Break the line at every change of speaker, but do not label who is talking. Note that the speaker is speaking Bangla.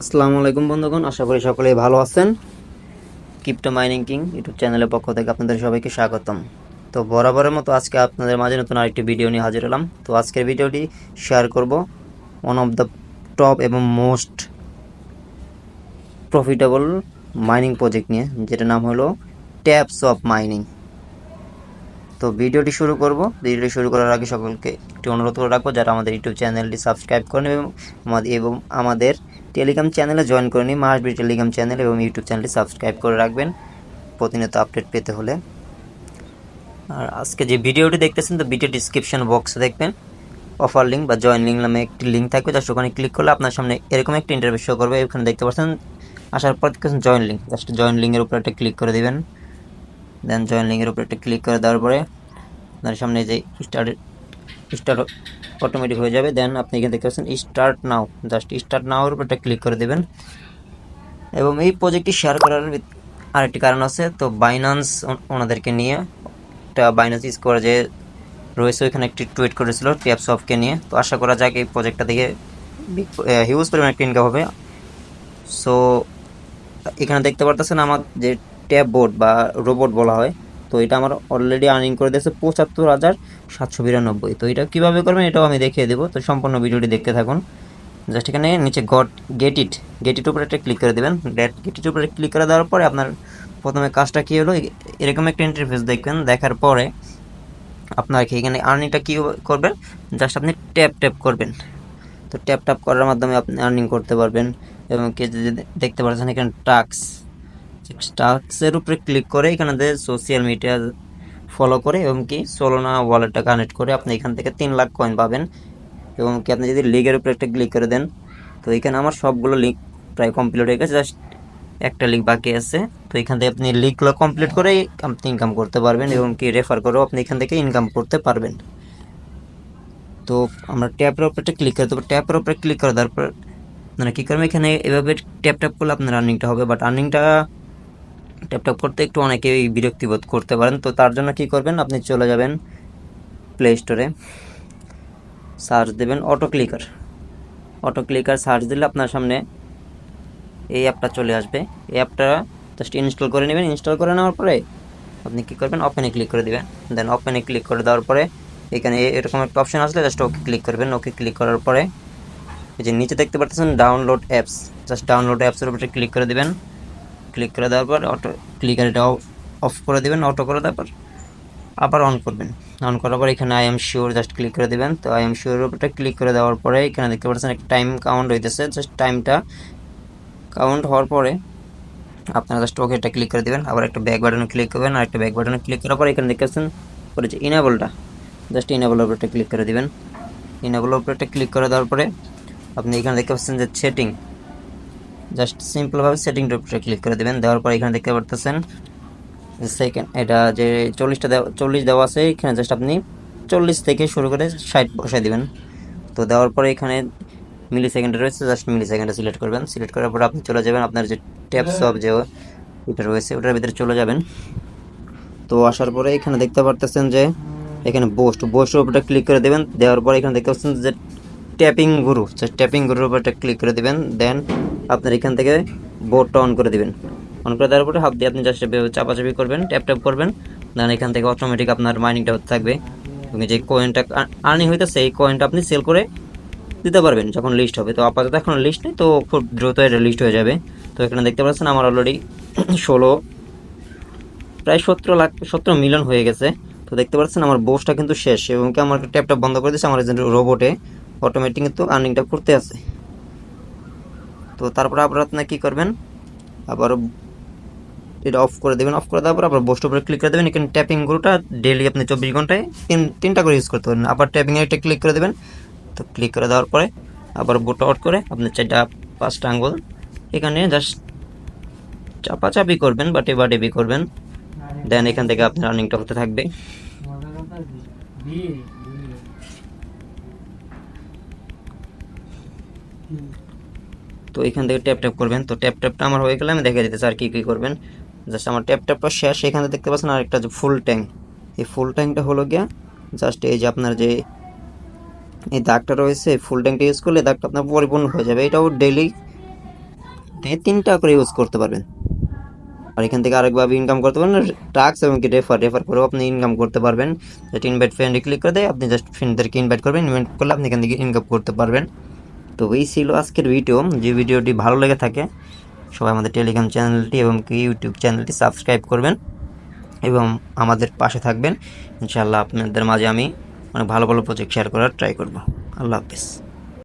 আসসালামু আলাইকুম বন্ধুগণ, আশা করি সকলেই ভালো আছেন। ক্রিপ্টো মাইনিং কিং ইউটিউব চ্যানেলের পক্ষ থেকে আপনাদের সবাইকে স্বাগতম। তো বরাবরের মতো আজকে আপনাদের মাঝে নতুন আরেকটি ভিডিও নিয়ে হাজির হলাম। তো আজকের ভিডিওটি শেয়ার করব ওয়ান অফ দ্য টপ এবং মোস্ট প্রফিটেবল মাইনিং প্রজেক্ট নিয়ে, যেটার নাম হলো ট্যাপসপ মাইনিং। তো ভিডিওটি শুরু করার আগে সকলকে একটি অনুরোধ করে রাখবো, যারা আমাদের ইউটিউব চ্যানেলটি সাবস্ক্রাইব করেন এবং আমাদের টেলিগ্রাম চ্যানেলে জয়েন করে নিন। মাসবি টেলিগ্রাম চ্যানেল এবং ইউটিউব চ্যানেলটি সাবস্ক্রাইব করে রাখবেন প্রতিনিয়ত আপডেট পেতে হলে। আর আজকে যে ভিডিওটি দেখতেছেন, তো ভিডিও ডিসক্রিপশন বক্সে দেখবেন অফার লিঙ্ক বা জয়েন লিঙ্ক নামে একটি লিঙ্ক থাকবে। জাস্ট ওখানে ক্লিক করলে আপনার সামনে এরকম একটা ইন্টারভিউ শো করবে। এখানে দেখতে পাচ্ছেন, আসার পর দেখতেছেন জয়েন লিঙ্ক। জাস্ট জয়েন লিঙ্কের উপর একটা ক্লিক করে দেবেন। দেন জয়েন লিঙ্কের উপর একটা ক্লিক করে দেওয়ার পরে আপনার সামনে যে স্টার্ট অটোমেটিক হয়ে যাবে। দেন আপনি এখানে দেখতে পাচ্ছেন start now. Just start now এর উপর একটা ক্লিক করে দেবেন। এবং এই প্রজেক্টটি শেয়ার করার আরেকটি কারণ আছে। তো বাইন্যান্স ওনাদেরকে নিয়ে একটা বাইন্যান্স স্কোয়ার যে রয়েছে, ওইখানে একটি টুইট করেছিল ট্যাপসপকে নিয়ে। তো আশা করা যাক এই প্রজেক্টটা থেকে হিউজ পরিমাণ একটা ইনকাম হবে। সো এখানে দেখতে পারতেছেন আমার যে ট্যাব বোর্ড বা রোবট বলা হয়, তো এটা আমার অলরেডি আর্নিং করে দিয়েছে ৭৫,৭৯২। তো এটা কীভাবে করবেন এটাও আমি দেখিয়ে দেবো। তো সম্পূর্ণ ভিডিওটি দেখতে থাকুন। জাস্ট এখানে নিচে গেট ইট উপরে একটা ক্লিক করে দেবেন। গেট ইট উপরে ক্লিক করে দেওয়ার পরে আপনার প্রথমে কাজটা কী হলো, এরকম একটা ইন্টারফেস দেখবেন। দেখার পরে আপনাকে এখানে আর্নিংটা কী করবেন, জাস্ট আপনি ট্যাপ করবেন। তো ট্যাপ করার মাধ্যমে আপনি আর্নিং করতে পারবেন। এবং কে যদি দেখতে পাচ্ছেন এখানে টাস্কের উপরে ক্লিক করে এখানে সোশ্যাল মিডিয়া ফলো করে এবং কি সোলোনা ওয়ালেটটা কানেক্ট করে আপনি এখান থেকে 3 লাখ কয়েন পাবেন। এবং কি আপনি যদি লিগের উপরে একটা ক্লিক করে দেন, তো এখানে আমার সবগুলো লিঙ্ক প্রায় কমপ্লিট হয়ে গেছে, জাস্ট একটা লিঙ্ক বাকি আছে। তো এখান থেকে আপনি লিঙ্কগুলো কমপ্লিট করে আপনি ইনকাম করতে পারবেন এবং কি রেফার করেও আপনি এখান থেকে ইনকাম করতে পারবেন। তো আমরা ট্যাপের উপরে ক্লিক করে দেবো। ট্যাপের উপরে ক্লিক করে দেওয়ার পর আপনারা কী করবেন, এখানে এভাবে ট্যাপ করলে আপনার আর্নিংটা হবে। বাট আর্নিংটা ট্যাপ করতে একটু অনেকেই বিরক্তিবোধ করতে পারেন। তো তার জন্য কি করবেন, আপনি চলে যাবেন প্লে স্টোরে, সার্চ দেবেন অটো ক্লিকার সার্চ দিলে আপনার সামনে এই অ্যাপটা চলে আসবে। এই অ্যাপটা জাস্ট ইনস্টল করে নেবেন। ইনস্টল করে নেওয়ার পরে আপনি কী করবেন, ওপেনে ক্লিক করে দেবেন। দেন ওপেনে ক্লিক করে দেওয়ার পরে এখানে এরকম একটা অপশন আসলে জাস্ট ওকে ক্লিক করবেন। ওকে ক্লিক করার পরে এই যে নিচে দেখতে পাচ্ছেন ডাউনলোড অ্যাপস, জাস্ট ডাউনলোড অ্যাপসের উপরে ক্লিক করে দেবেন। ক্লিক করে দেওয়ার পর অটো ক্লিকার এটা অফ করে দেবেন। অটো করে দেওয়ার পর আবার অন করবেন। অন করার পর এখানে I am sure just click করে দেবেন। তো আই এম শিওরের উপরে ক্লিক করে দেওয়ার পরে এখানে দেখতে পাচ্ছেন একটা টাইম কাউন্ট হইতেছে। জাস্ট টাইমটা কাউন্ট হওয়ার পরে আপনারা জাস্ট ওকেটা ক্লিক করে দেবেন। আবার একটা ব্যাক বাটনে ক্লিক করবেন। আর একটা ব্যাক বাটনে ক্লিক করার পর এখানে দেখতে পাচ্ছেন পরে যে ইনেবলটা, জাস্ট ইনেবলের উপরে ক্লিক করে দেবেন। ইনেবলের উপরে ক্লিক করে দেওয়ার পরে আপনি এখানে দেখতে পাচ্ছেন যে সেটিং, জাস্ট সিম্পলভাবে সেটিংটার উপরে ক্লিক করে দেবেন। দেওয়ার পর এখানে দেখতে পাচ্ছেন সেকেন্ড, এটা যে 40 দেওয়া আছে, এখানে জাস্ট আপনি 40 থেকে শুরু করে 60 বসাই দেবেন। তো দেওয়ার পরে এখানে মিলি সেকেন্ডে রয়েছে, জাস্ট মিলি সেকেন্ডে সিলেক্ট করবেন। সিলেক্ট করার পর আপনি চলে যাবেন আপনার যে ট্যাপসপ যে এটা রয়েছে ওটার ভিতরে চলে যাবেন। তো আসার পরে এখানে দেখতে পারতেছেন যে এখানে বোস্টের উপরে ক্লিক করে দেবেন। দেওয়ার পরে এখানে দেখতে পাচ্ছেন যে ট্যাপিং গুরুর উপর ক্লিক করে দেবেন। দেন আপনার এখান থেকে বোর্ডটা অন করে দেবেন। অন করে দেওয়ার পরে হাত দিয়ে আপনি জাস্ট চাপাচাপি করবেন, ট্যাপ করবেন। দেন এখান থেকে অটোমেটিক আপনার মাইনিংটা হতে থাকবে। এবং যে কয়েনটা আর্নিং হইতেছে এই কয়েনটা আপনি সেল করে দিতে পারবেন যখন লিস্ট হবে। তো আপাতত এখন লিস্ট নেই, তো খুব দ্রুত এটা লিস্ট হয়ে যাবে। তো এখানে দেখতে পাচ্ছেন আমার অলরেডি প্রায় 17 মিলিয়ন হয়ে গেছে। তো দেখতে পাচ্ছেন আমার বোস্টটা কিন্তু শেষ এবং কি আমার ট্যাপটা বন্ধ করে দিয়েছে। আমার রোবটে অটোমেটিক কিন্তু আর্নিংটা করতে আছে। তো তারপরে আবার আপনার কী করবেন, আবার এটা অফ করে দেবেন। অফ করে দেওয়ার পর আবার বোস্টের উপরে ক্লিক করে দেবেন। এখানে ট্যাপিং গুলোটা ডেইলি আপনি 24 ঘন্টায় তিনটা করে ইউজ করতে পারেন। আবার ট্যাপিং একটা ক্লিক করে দেবেন। তো ক্লিক করে দেওয়ার পরে আবার বোটটা অফ করে আপনি 4-5টা আঙ্গুল এখানে জাস্ট চাপাচাপি করবেন বা টেপাটেপি করবেন। দেন এখান থেকে আপনার আর্নিংটা হতে থাকবে। তো এখান থেকে ট্যাপ করবেন। তো ট্যাপটা আমার হয়ে গেলে আমি দেখে দিতেছি আর কি করবেন। জাস্ট আমার ট্যাপটা শেষ। এখানে দেখতে পাচ্ছেন আরেকটা যে ফুল ট্যাঙ্ক, এই ফুল ট্যাঙ্কটা হলো গিয়া জাস্ট এই যে আপনার যে এই দাগটা রয়েছে, ফুল ট্যাঙ্কটা ইউজ করলে দাগটা আপনার পরিপূর্ণ হয়ে যাবে। এটাও ডেইলি আপনি 3টা করে ইউজ করতে পারবেন। আর এখান থেকে আরেকভাবে ইনকাম করতে পারবেন, টাস্ক এবং কি রেফার করেও আপনি ইনকাম করতে পারবেন। যেটা ইনভাইট ফ্রেন্ডে ক্লিক করে দেয়, আপনি জাস্ট ফ্রেন্ডদেরকে ইনভাইট করবেন, ইনভাইট করলে আপনি এখান থেকে ইনকাম করতে পারবেন। তো এই ছিল আজকের ভিডিও। যে ভিডিওটি ভালো লেগে থাকে সবাই আমাদের টেলিগ্রাম চ্যানেলটি এবং কি ইউটিউব চ্যানেলটি সাবস্ক্রাইব করবেন এবং আমাদের পাশে থাকবেন। ইনশাআল্লাহ আপনাদের মাঝে আমি অনেক ভালো ভালো প্রজেক্ট শেয়ার করার ট্রাই করব। আল্লাহ হাফেজ।